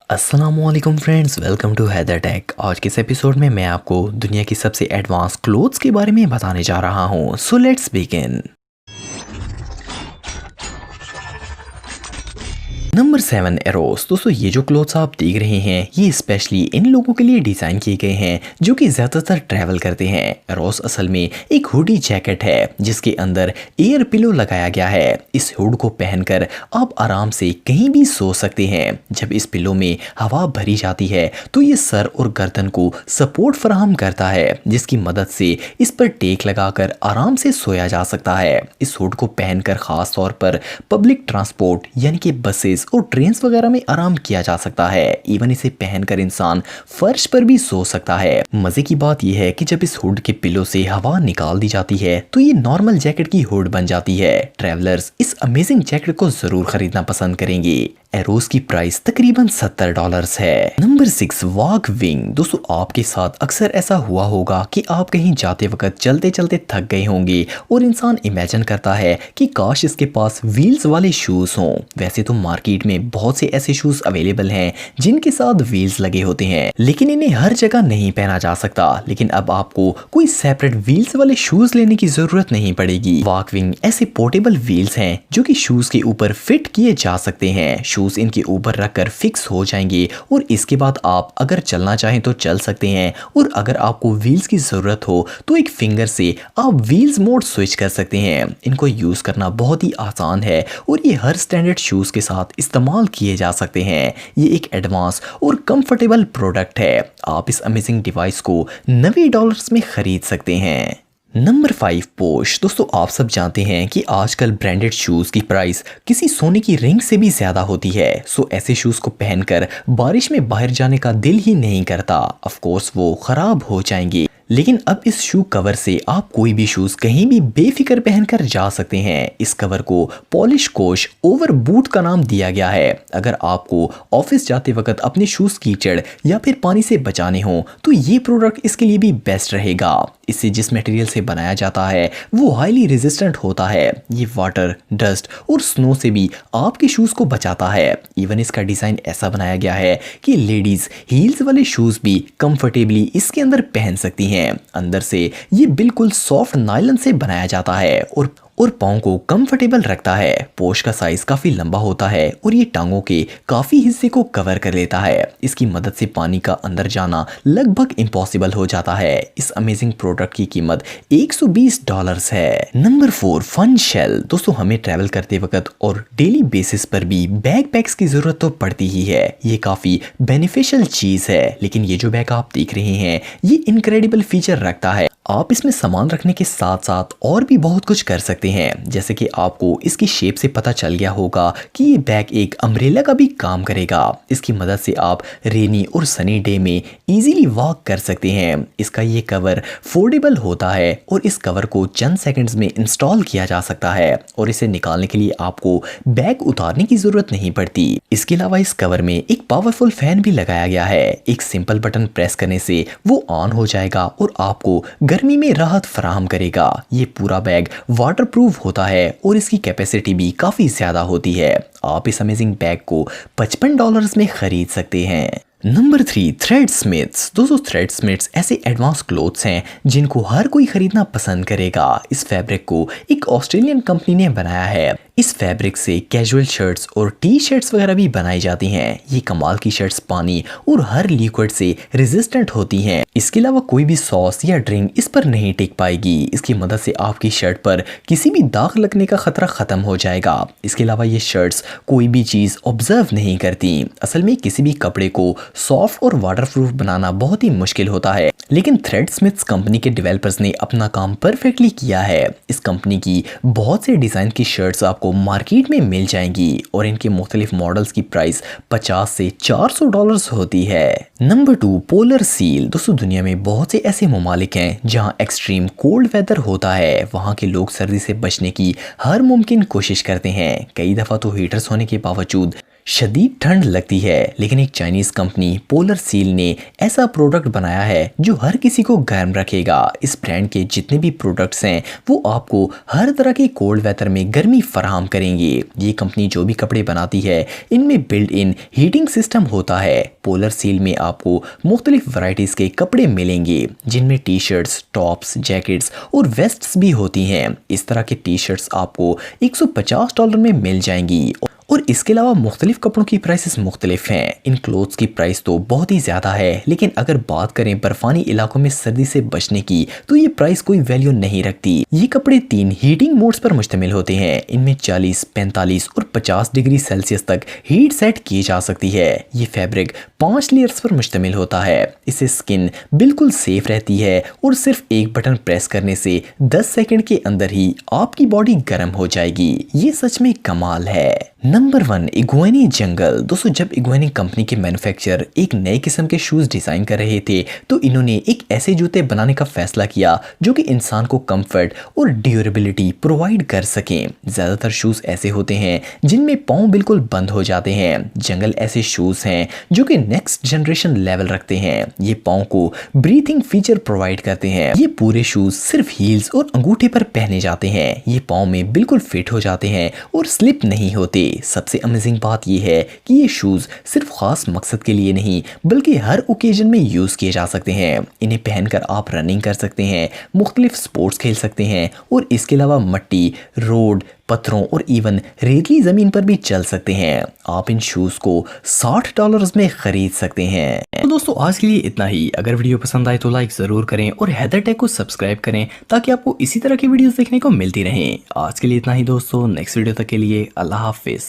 अस्सलामुअलैकुम friends, welcome to Haider tech. आज के इस एपिसोड में मैं आपको दुनिया की सबसे एडवांस क्लोथ्स के बारे में बताने जा रहा हूँ। So let's begin. Number 7 arrows. दोस्तों, ये जो क्लोथ्स आप देख रहे हैं ये स्पेशली इन लोगों के लिए डिज़ाइन किए गए हैं जो कि ज़्यादातर ट्रैवल करते हैं। एरोस असल में एक हुडी जैकेट है जिसके अंदर एयर पिलो लगाया गया है। इस हुड को पहनकर आप आराम से कहीं भी सो सकते हैं। जब इस पिलो में हवा भरी जाती है तो ये सर और गर्दन को सपोर्ट फराहम करता है, जिसकी मदद से इस पर टेक लगाकर आराम से सोया जा सकता है। इस हुड को पहनकर ख़ास तौर पर पब्लिक ट्रांसपोर्ट यानी कि बसेस और ट्रेन्स वगैरह में आराम किया जा सकता है। इवन इसे पहनकर इंसान फर्श पर भी सो सकता है। मजे की बात यह है कि जब इस हुड के पिलो से हवा निकाल दी जाती है तो ये नॉर्मल जैकेट की हुड बन जाती है। ट्रैवलर्स इस अमेजिंग जैकेट को जरूर खरीदना पसंद करेंगे। एरोस की प्राइस तकरीबन $70 है। Number 6 walk wing. दोस्तों, आपके साथ अक्सर ऐसा हुआ होगा कि आप कहीं जाते वक्त चलते चलते थक गए होंगे और इंसान इमेजिन करता है कि काश इसके पास व्हील्स वाले शूज हों। वैसे तो मार्केट में बहुत से ऐसे शूज अवेलेबल हैं जिनके साथ व्हील्स लगे होते हैं, लेकिन इन्हें हर जगह नहीं पहना जा सकता। लेकिन अब आपको कोई सेपरेट व्हील्स वाले शूज लेने की जरूरत नहीं पड़ेगी। वॉक विंग ऐसे पोर्टेबल व्हील्स हैं जो कि शूज के ऊपर फिट किए जा सकते हैं। शूज इनके ऊपर रखकर फिक्स हो जाएंगे और इसके बाद आप अगर चलना चाहें तो चल सकते हैं, और अगर आपको व्हील्स की जरूरत हो तो एक फिंगर से आप व्हील्स मोड स्विच कर सकते हैं। इनको यूज करना बहुत ही आसान है और ये हर स्टैंडर्ड शूज के साथ इस्तेमाल किए जा सकते हैं। ये एक एडवांस और कंफर्टेबल प्रोडक्ट है। आप इस अमेजिंग डिवाइस को $90 में खरीद सकते हैं। नंबर 5 पोश। दोस्तों, आप सब जानते हैं कि आजकल ब्रांडेड शूज की प्राइस किसी सोने की रिंग से भी ज्यादा होती है। सो ऐसे शूज को पहनकर बारिश में बाहर जाने का दिल ही नहीं करता। ऑफ कोर्स वो खराब हो जाएंगे, लेकिन अब इस शू कवर से आप कोई भी शूज कहीं भी बेफिक्र पहनकर जा सकते हैं। इस कवर को पॉलिश कोश ओवर बूट का नाम दिया गया है। अगर आपको ऑफिस जाते वक्त अपने शूज कीचड़ या फिर पानी से बचाने हो तो ये प्रोडक्ट इसके लिए भी बेस्ट रहेगा। इससे जिस मटेरियल से बनाया जाता है वो हाईली रेजिस्टेंट होता है। ये वाटर, डस्ट और स्नो से भी आपके शूज को बचाता है। इवन इसका डिजाइन ऐसा बनाया गया है कि लेडीज हील्स वाले शूज भी कंफर्टेबली इसके अंदर पहन सकती हैं। अंदर से ये बिल्कुल सॉफ्ट नायलॉन से बनाया जाता है और पाँव को कंफर्टेबल रखता है। पोश का साइज काफी लंबा होता है और ये टांगों के काफी हिस्से को कवर कर लेता है। इसकी मदद से पानी का अंदर जाना लगभग इम्पॉसिबल हो जाता है। इस अमेजिंग प्रोडक्ट की कीमत $120 है। Number 4 fun shell. दोस्तों, हमें ट्रैवल करते वक्त और डेली बेसिस पर भी बैग पैक्स की जरूरत तो पड़ती ही है। ये काफी बेनिफिशियल चीज है, लेकिन ये जो बैग आप देख रहे हैं ये इनक्रेडिबल फीचर रखता है। आप इसमें सामान रखने के साथ साथ और भी बहुत कुछ कर सकते हैं। जैसे कि आपको इसकी शेप से पता चल गया होगा कि ये बैग एक अम्ब्रेला का भी काम करेगा। इसकी मदद से आप रेनी और सनी डे में इजीली वॉक कर सकते हैं। इसका ये कवर फोल्डेबल होता है और इस कवर को चंद सेकंड्स में इंस्टॉल किया जा सकता है और इसे निकालने के लिए आपको बैग उतारने की जरूरत नहीं पड़ती। इसके अलावा इस कवर में एक पावरफुल फैन भी लगाया गया है। एक सिंपल बटन प्रेस करने से वो ऑन हो जाएगा और आपको गर्मी में राहत फराहम करेगा। ये पूरा बैग वाटरप्रूफ होता है और इसकी कैपेसिटी भी काफी ज्यादा होती है। आप इस अमेजिंग बैग को $55 में खरीद सकते हैं। नंबर 3 थ्रेडस्मिथ्स। दोस्तों, थ्रेडस्मिथ्स ऐसे एडवांस क्लोथ्स हैं जिनको हर कोई खरीदना पसंद करेगा। इस फैब्रिक को एक ऑस्ट्रेलियन कंपनी ने बनाया है। इस फैब्रिक से कैजुअल शर्ट्स और टी शर्ट्स वगैरह भी बनाई जाती हैं। ये कमाल की शर्ट्स पानी और हर लिक्विड से रेजिस्टेंट होती हैं। इसके अलावा कोई भी सॉस या ड्रिंक इस पर नहीं टिक पाएगी। इसकी मदद से आपकी शर्ट पर किसी भी दाग लगने का खतरा खत्म हो जाएगा। इसके अलावा ये शर्ट्स कोई भी चीज ऑब्जर्व नहीं करती। असल में किसी भी कपड़े को सॉफ्ट और वाटरप्रूफ बनाना बहुत ही मुश्किल होता है, लेकिन थ्रेडस्मिथ्स कंपनी के डेवलपर्स ने अपना काम परफेक्टली किया है। इस कंपनी की बहुत से डिजाइन की शर्ट्स आपको मार्केट में मिल जाएंगी और इनके मुख्तलिफ मॉडल्स की प्राइस $50 से $400 होती है। Number 2 polar seal. दोस्तों, दुनिया में बहुत से ऐसे ममालिक हैं जहां एक्सट्रीम कोल्ड वेदर होता है। वहां के लोग सर्दी से बचने की हर मुमकिन कोशिश करते हैं। कई दफा तो हीटर्स होने के बावजूद शदीद ठंड लगती है, लेकिन एक चाइनीज कंपनी पोलर सील ने ऐसा प्रोडक्ट बनाया है जो हर किसी को गर्म रखेगा। इस ब्रांड के जितने भी प्रोडक्ट्स हैं वो आपको हर तरह के कोल्ड वेदर में गर्मी फराहम करेंगे। ये कंपनी जो भी कपड़े बनाती है इनमें बिल्ट इन हीटिंग सिस्टम होता है। पोलर सील में आपको मुख्तलिफ वैरायटीज के कपड़े मिलेंगे जिनमें टी शर्ट्स, टॉप्स, जैकेट्स और वेस्ट्स भी होती हैं। इस तरह के टी शर्ट्स आपको $150 में मिल जाएंगी और इसके अलावा मुख्तलिफ कपड़ों की प्राइसेस मुख्तलिफ हैं। इन क्लोथ्स की प्राइस तो बहुत ही ज़्यादा है, लेकिन अगर बात करें बर्फानी इलाकों में सर्दी से बचने की तो ये प्राइस कोई वैल्यू नहीं रखती। ये कपड़े 3 हीटिंग मोड्स पर मुश्तमिल होते हैं। इनमें 40, 45 और 50 डिग्री सेल्सियस तक हीट सेट की जा सकती है। ये फैब्रिक 5 लेयर्स पर मुश्तमिल होता है। इससे स्किन बिल्कुल सेफ रहती है और सिर्फ एक बटन प्रेस करने से 10 सेकंड के अंदर ही आपकी बॉडी गर्म हो जाएगी। ये सच में कमाल है। नंबर 1, इग्वानी जंगल। दोस्तों, जब इग्वानी कंपनी के मैन्युफैक्चरर एक नए किस्म के शूज़ डिज़ाइन कर रहे थे तो इन्होंने एक ऐसे जूते बनाने का फैसला किया जो कि इंसान को कंफर्ट और ड्यूरेबिलिटी प्रोवाइड कर सकें। ज़्यादातर शूज़ ऐसे होते हैं जिनमें पाँव बिल्कुल बंद हो जाते हैं। जंगल ऐसे शूज़ हैं जो कि नेक्स्ट जनरेशन लेवल रखते हैं। ये पाँव को ब्रीथिंग फीचर प्रोवाइड करते हैं। ये पूरे शूज़ सिर्फ हील्स और अंगूठे पर पहने जाते हैं। ये पाँव में बिल्कुल फिट हो जाते हैं और स्लिप नहीं होते। सबसे अमेजिंग बात यह है कि ये शूज़ सिर्फ खास मकसद के लिए नहीं बल्कि हर ओकेजन में यूज़ किए जा सकते हैं। इन्हें पहनकर आप रनिंग कर सकते हैं, मुख्तलिफ स्पोर्ट्स खेल सकते हैं और इसके अलावा मिट्टी, रोड, पत्थरों और इवन रेतली ज़मीन पर भी चल सकते हैं। आप इन शूज़ को $60 में ख़रीद सकते हैं। तो दोस्तों, आज के लिए इतना ही। अगर वीडियो पसंद आए तो लाइक ज़रूर करें और हैदर टेक को सब्सक्राइब करें ताकि आपको इसी तरह की वीडियोस देखने को मिलती रहें। आज के लिए इतना ही दोस्तों, नेक्स्ट वीडियो तक के लिए अल्लाह हाफिज़।